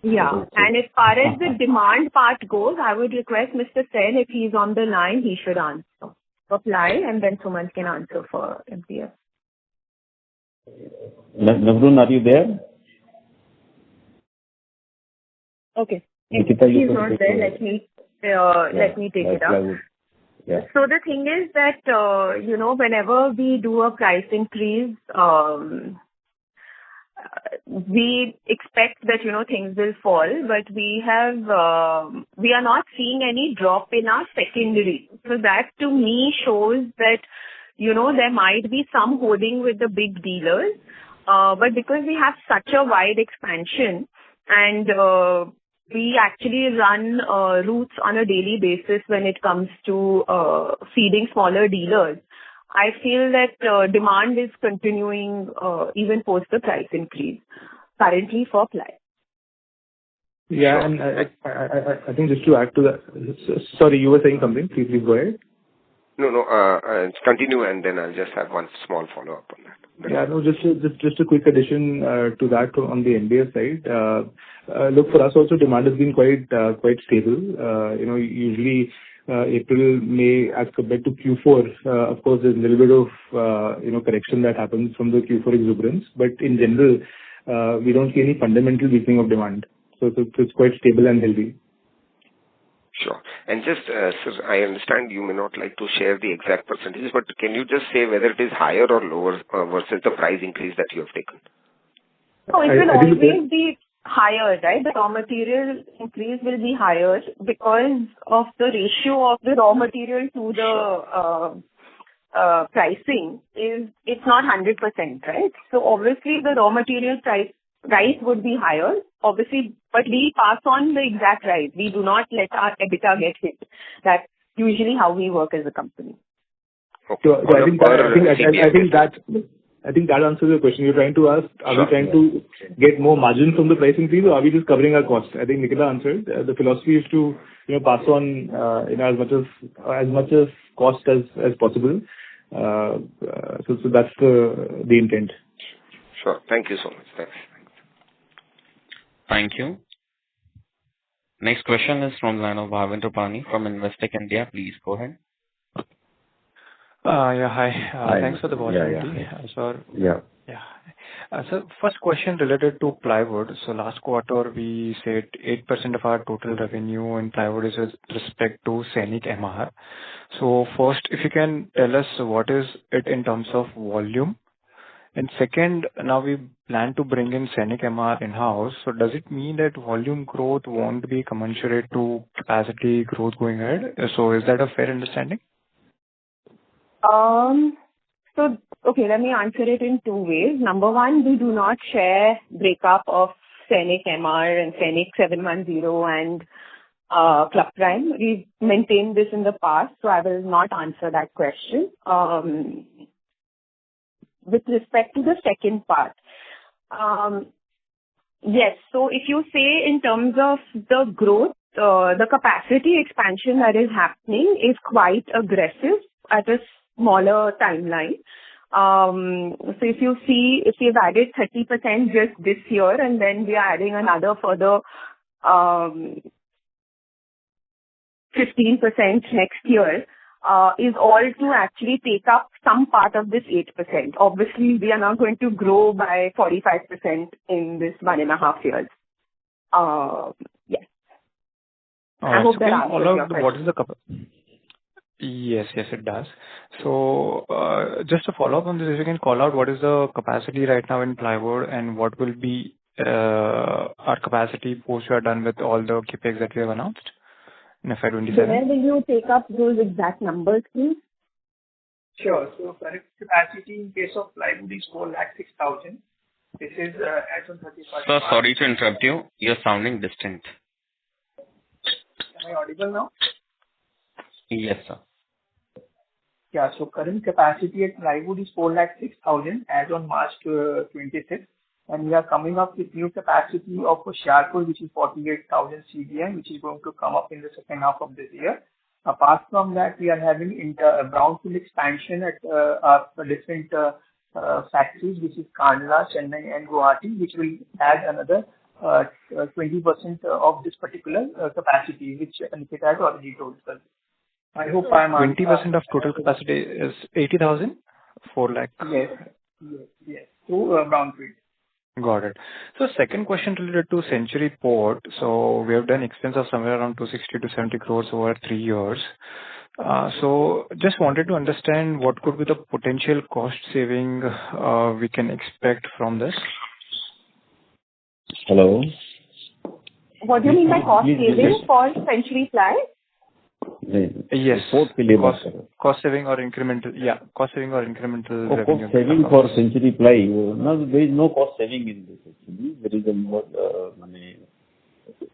Yeah, and as far as the demand part goes, I would request Mr. Sen, if he's on the line, he should answer for ply, and then Sumant can answer for MDF. Navrun, are you there? Okay. Nikita, he's not there. Let me take it up. Yeah. So the thing is that, whenever we do a price increase, we expect that, things will fall, but we are not seeing any drop in our secondary. So that to me shows that, there might be some holding with the big dealers, but because we have such a wide expansion and we actually run routes on a daily basis when it comes to feeding smaller dealers, I feel that demand is continuing even post the price increase currently for ply. Yeah, and I think just to add to that, sorry, you were saying something. Please go ahead. No, continue, and then I'll just have one small follow-up on that. Yeah, no, just a quick addition to that on the MDF side. Look, for us also, demand has been quite stable. Usually April, May, as compared to Q4, of course, there's a little bit of correction that happens from the Q4 exuberance, but in general, we don't see any fundamental weakening of demand. So it's quite stable and healthy. Sure. And just, sir, I understand you may not like to share the exact percentages, but can you just say whether it is higher or lower versus the price increase that you have taken? No, it will always be higher, right? The raw material increase will be higher because of the ratio of the raw material to the pricing it's not 100%, right? So obviously the raw material price would be higher, obviously, but we pass on the exact rise. We do not let our EBITDA get hit. That's usually how we work as a company. Okay. So I think that answers your question. You're trying to ask, are we trying to get more margin from the price increase, or are we just covering our costs? I think Nikita answered. The philosophy is to pass on as much as cost as possible. So that's the intent. Sure. Thank you so much. Thanks. Thank you. Next question is from the line of Bhavin Rupani from Investec India. Please go ahead. Hi. Thanks for the opportunity. So first question related to plywood. So last quarter we said 8% of our total revenue in plywood is with respect to Scenic MR. So first, if you can tell us what is it in terms of volume. And second, now we plan to bring in Scenic MR in-house. So does it mean that volume growth won't be commensurate to capacity growth going ahead? So is that a fair understanding? So, okay, let me answer it in two ways. Number one, we do not share breakup of Scenic MR and Scenic 710 and Club Prime. We've maintained this in the past, so I will not answer that question. With respect to the second part, yes, so if you say in terms of the growth, the capacity expansion that is happening is quite aggressive at a smaller timeline. So if you see, if we've added 30% just this year and then we are adding another further 15% next year, is all to actually take up some part of this 8%. Obviously, we are not going to grow by 45% in this 1.5 years. I hope that Can you answers call your out question. what is the Yes, it does. So, just to follow up on this, if you can call out what is the capacity right now in plywood and what will be our capacity post we are done with all the CapEx that we have announced in FY27? Where will you take up those exact numbers, please? Sure. So current capacity in case of plywood is 406,000. This is as on 31st. Sir, sorry to interrupt you. You're sounding distant. Am I audible now? Yes, sir. Yeah. So current capacity at plywood is 406,000 as on March 26th. And we are coming up with new capacity of Hoshiarpur, which is 48,000 CBM, which is going to come up in the second half of this year. Apart from that, we are having a brownfield expansion at our different factories, which is Kandla, Chennai, and Guwahati, which will add another 20% of this particular capacity, which Ankita has already told us. I hope I am 20% of total capacity is 80,000? 4 lakh. Yes. Through brownfield. Got it. So second question related to Century Port. So we have done expense of somewhere around 260 to 70 crores over 3 years. So just wanted to understand what could be the potential cost saving we can expect from this. Hello. What do you mean by cost saving for Century Ply? Yes. Cost saving or incremental. Yeah. Cost saving or incremental revenue. Cost saving for Century Ply. No, there is no cost saving in this actually. There is a more,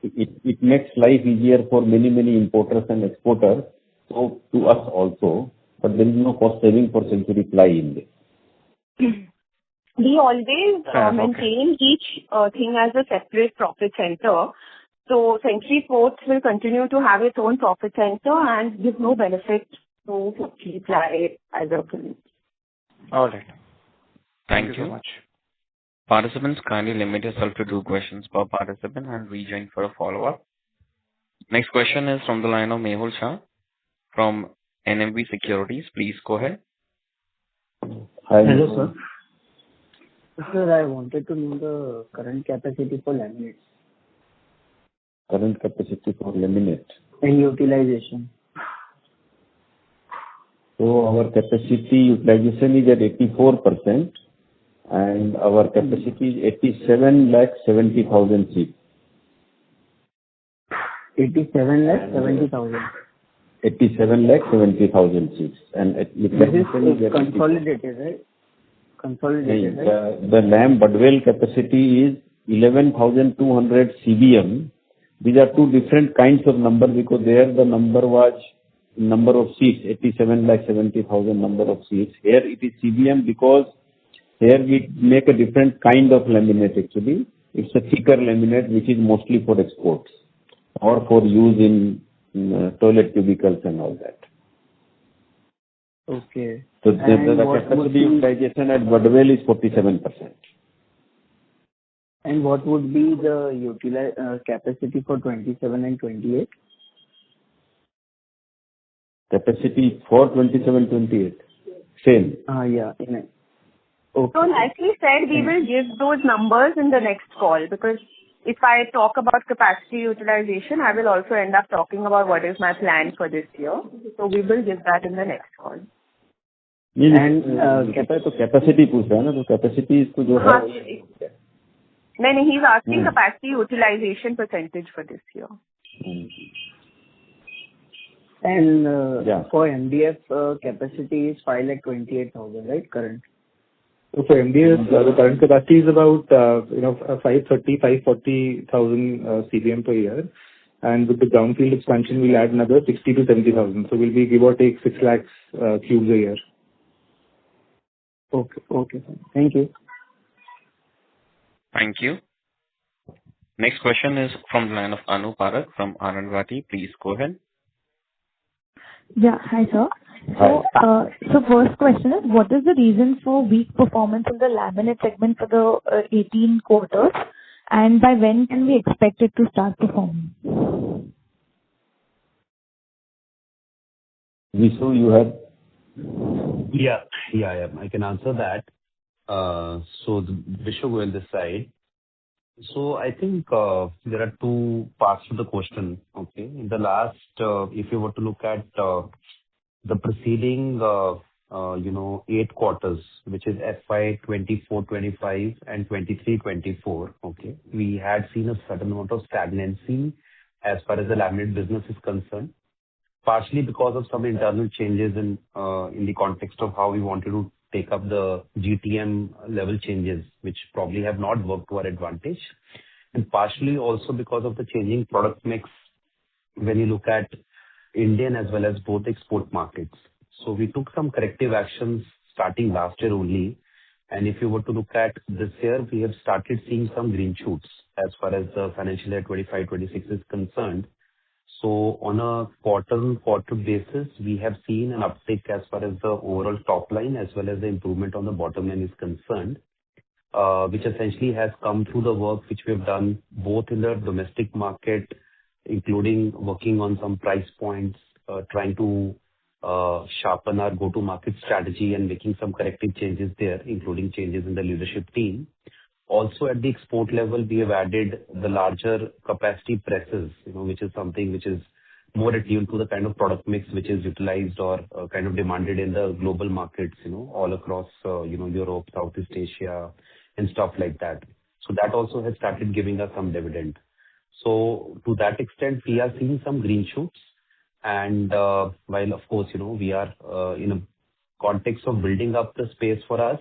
it makes life easier for many importers and exporters. So to us also, but there is no cost saving for Century Ply in this. We always maintain each thing as a separate profit center. So Century Ports will continue to have its own profit center and give no benefit to Century Ply as a company. All right. Thank you so much. Participants, kindly limit yourself to 2 questions per participant and rejoin for a follow-up. Next question is from the line of Mehul Shah from NMB Securities. Please go ahead. Hi. Hello, sir. Sir, I wanted to know the current capacity for laminates. Current capacity for laminate. And utilization. So our capacity utilization is at 84% and our capacity is 87,70,000 seats. 87,70,000. 87,70,000 seats. And utilization is consolidated, right? Consolidated, right? The lamp Budwell capacity is 11,200 CBM. These are 2 different kinds of number because there the number was number of seats, 87,70,000 number of seats. Here it is CBM because here we make a different kind of laminate actually. It's a thicker laminate which is mostly for exports or for use in toilet cubicles and all that. Okay. So the capacity utilization at Budwell is 47%. And what would be the capacity for 27 and 28? Capacity for 27-28. Same. Yeah. Okay. So like we said, we will give those numbers in the next call because if I talk about capacity utilization, I will also end up talking about what is my plan for this year. So we will give that in the next call. And capacity पूछ रहा है ना तो capacity इसको जो है No, he's asking capacity utilization percentage for this year. And for MDF, capacity is 528,000, right? Current. So for MDF, the current capacity is about 540,000 CBM per year. And with the brownfield expansion, we'll add another 60 to 70,000. So we'll be give or take 6 lakhs cubes a year. Okay. Thank you. Thank you. Next question is from the line of Anu Parak from Anand Rathi. Please go ahead. Yeah. Hi, sir. So first question is, what is the reason for weak performance in the laminate segment for the 18 quarters? And by when can we expect it to start performing? Vishu, you have? Yeah. I can answer that. So Vishu will decide. So I think there are two parts to the question. Okay. In the last, if you were to look at the preceding 8 quarters, which is FY24-25 and 23-24, okay, we had seen a certain amount of stagnancy as far as the laminate business is concerned, partially because of some internal changes in the context of how we wanted to take up the GTM level changes, which probably have not worked to our advantage, and partially also because of the changing product mix when you look at Indian as well as both export markets. So we took some corrective actions starting last year only. And if you were to look at this year, we have started seeing some green shoots as far as the financial year 25-26 is concerned. So on a quarter-on-quarter basis, we have seen an uptick as far as the overall top line as well as the improvement on the bottom line is concerned, which essentially has come through the work which we have done both in the domestic market, including working on some price points, trying to sharpen our go-to-market strategy and making some corrective changes there, including changes in the leadership team. Also, at the export level, we have added the larger capacity presses, which is something which is more attuned to the kind of product mix which is utilized or kind of demanded in the global markets, all across, Europe, Southeast Asia, and stuff like that. So that also has started giving us some dividend. So to that extent, we are seeing some green shoots. And while, of course, we are in a context of building up the space for us,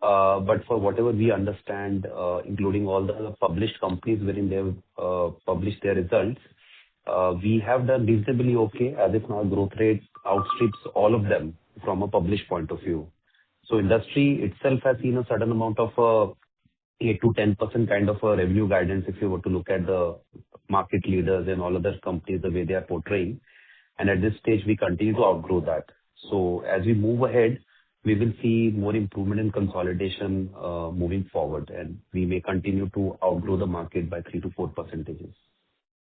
but for whatever we understand, including all the published companies wherein they have published their results, we have done reasonably okay, as if now growth rate outstrips all of them from a published point of view. So industry itself has seen a certain amount of 8 to 10% kind of a revenue guidance if you were to look at the market leaders and all other companies, the way they are portraying. And at this stage, we continue to outgrow that. So as we move ahead, we will see more improvement in consolidation moving forward, and we may continue to outgrow the market by 3 to 4%.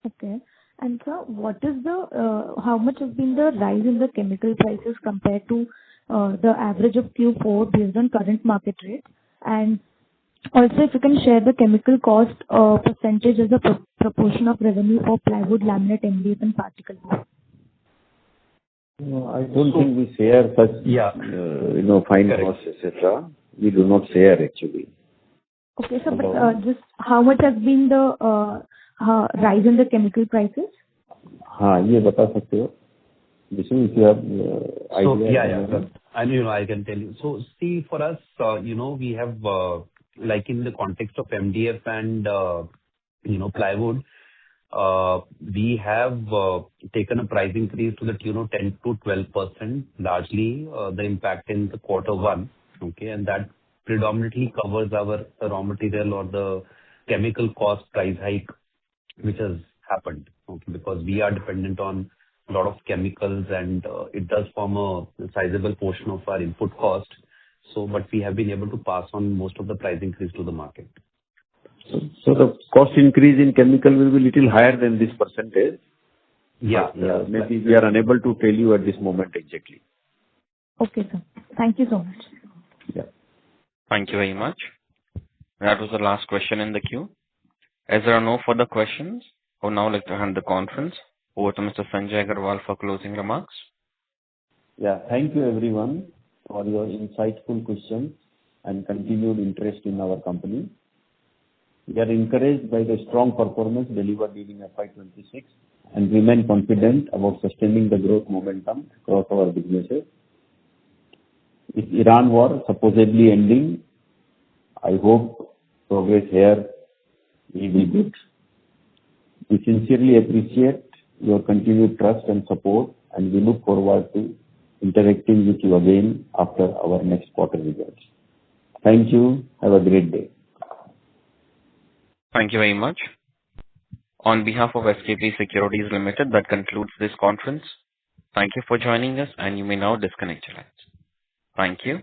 Okay. And sir, how much has been the rise in the chemical prices compared to the average of Q4 based on current market rate? And also, if you can share the chemical cost percentage as a proportion of revenue for plywood, laminate, MDF, and particle board. No, I don't think we share such, fine costs, etc. We do not share actually. Okay, sir, but just how much has been the rise in the chemical prices? ये बता सकते हो. If you have idea. I can tell you. So see, for us, we have, like in the context of MDF and, plywood, we have taken a price increase to the tune of 10 to 12%, largely the impact in the Q1. Okay. And that predominantly covers our raw material or the chemical cost price hike, which has happened. Okay. Because we are dependent on a lot of chemicals and it does form a sizable portion of our input cost. So, but we have been able to pass on most of the price increase to the market. So the cost increase in chemical will be little higher than this percentage. Yeah. Maybe we are unable to tell you at this moment exactly. Okay, sir. Thank you so much. Yeah. Thank you very much. That was the last question in the queue. As there are no further questions, I would now like to hand the conference over to Mr. Sanjay Agarwal for closing remarks. Yeah. Thank you everyone for your insightful questions and continued interest in our company. We are encouraged by the strong performance delivered during FY26 and remain confident about sustaining the growth momentum across our businesses. With Iran war supposedly ending, I hope progress here will be good. We sincerely appreciate your continued trust and support, and we look forward to interacting with you again after our next quarter results. Thank you. Have a great day. Thank you very much. On behalf of SKP Securities Limited, that concludes this conference. Thank you for joining us, and you may now disconnect your lines. Thank you.